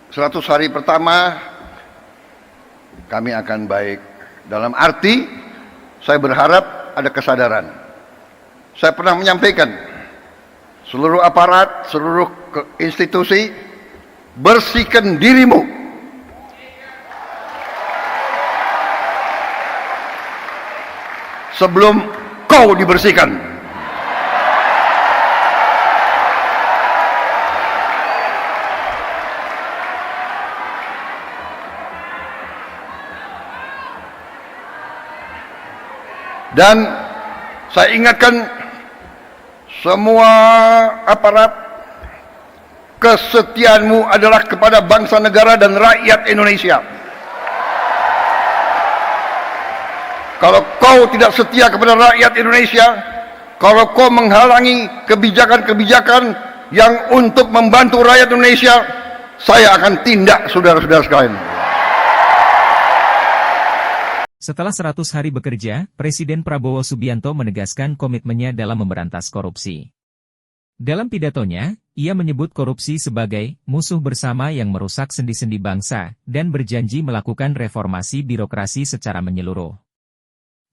100 hari pertama kami akan baik. Dalam arti saya berharap ada kesadaran. Saya pernah menyampaikan seluruh aparat, seluruh institusi, bersihkan dirimu. Sebelum kau dibersihkan. Dan saya ingatkan semua aparat, kesetiaanmu adalah kepada bangsa negara dan rakyat Indonesia. Kalau kau tidak setia kepada rakyat Indonesia, kalau kau menghalangi kebijakan-kebijakan yang untuk membantu rakyat Indonesia, saya akan tindak, saudara-saudara sekalian. Setelah 100 hari bekerja, Presiden Prabowo Subianto menegaskan komitmennya dalam memberantas korupsi. Dalam pidatonya, ia menyebut korupsi sebagai musuh bersama yang merusak sendi-sendi bangsa, dan berjanji melakukan reformasi birokrasi secara menyeluruh.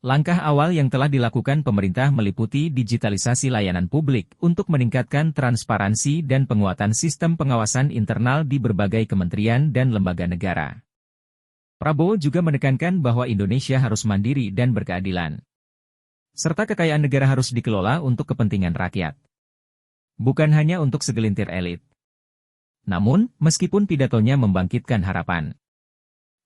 Langkah awal yang telah dilakukan pemerintah meliputi digitalisasi layanan publik untuk meningkatkan transparansi dan penguatan sistem pengawasan internal di berbagai kementerian dan lembaga negara. Prabowo juga menekankan bahwa Indonesia harus mandiri dan berkeadilan, serta kekayaan negara harus dikelola untuk kepentingan rakyat, bukan hanya untuk segelintir elit. Namun, meskipun pidatonya membangkitkan harapan,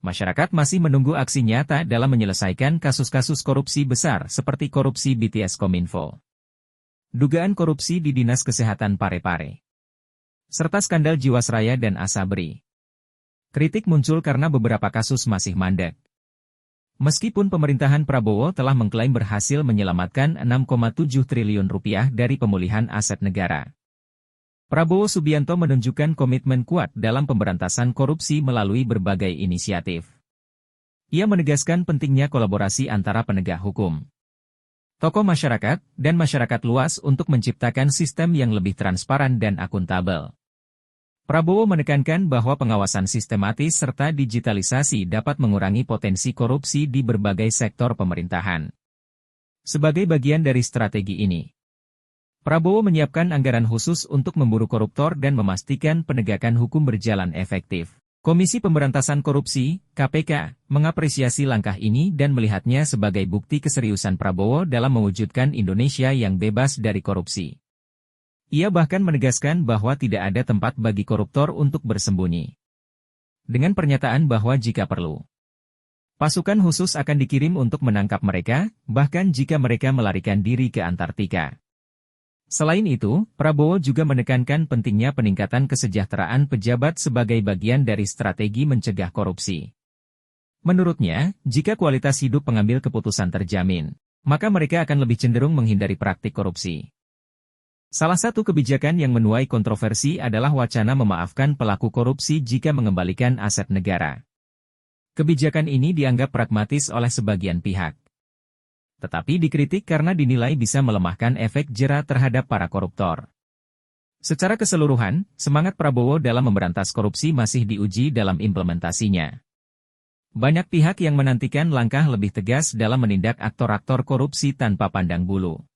masyarakat masih menunggu aksi nyata dalam menyelesaikan kasus-kasus korupsi besar seperti korupsi BTS Kominfo, dugaan korupsi di Dinas Kesehatan Parepare, serta skandal Jiwasraya dan Asabri. Kritik muncul karena beberapa kasus masih mandek. Meskipun pemerintahan Prabowo telah mengklaim berhasil menyelamatkan 6,7 triliun rupiah dari pemulihan aset negara, Prabowo Subianto menunjukkan komitmen kuat dalam pemberantasan korupsi melalui berbagai inisiatif. Ia menegaskan pentingnya kolaborasi antara penegak hukum, tokoh masyarakat, dan masyarakat luas untuk menciptakan sistem yang lebih transparan dan akuntabel. Prabowo menekankan bahwa pengawasan sistematis serta digitalisasi dapat mengurangi potensi korupsi di berbagai sektor pemerintahan. Sebagai bagian dari strategi ini, Prabowo menyiapkan anggaran khusus untuk memburu koruptor dan memastikan penegakan hukum berjalan efektif. Komisi Pemberantasan Korupsi, KPK, mengapresiasi langkah ini dan melihatnya sebagai bukti keseriusan Prabowo dalam mewujudkan Indonesia yang bebas dari korupsi. Ia bahkan menegaskan bahwa tidak ada tempat bagi koruptor untuk bersembunyi, dengan pernyataan bahwa jika perlu, pasukan khusus akan dikirim untuk menangkap mereka, bahkan jika mereka melarikan diri ke Antartika. Selain itu, Prabowo juga menekankan pentingnya peningkatan kesejahteraan pejabat sebagai bagian dari strategi mencegah korupsi. Menurutnya, jika kualitas hidup pengambil keputusan terjamin, maka mereka akan lebih cenderung menghindari praktik korupsi. Salah satu kebijakan yang menuai kontroversi adalah wacana memaafkan pelaku korupsi jika mengembalikan aset negara. Kebijakan ini dianggap pragmatis oleh sebagian pihak, tetapi dikritik karena dinilai bisa melemahkan efek jera terhadap para koruptor. Secara keseluruhan, semangat Prabowo dalam memberantas korupsi masih diuji dalam implementasinya. Banyak pihak yang menantikan langkah lebih tegas dalam menindak aktor-aktor korupsi tanpa pandang bulu.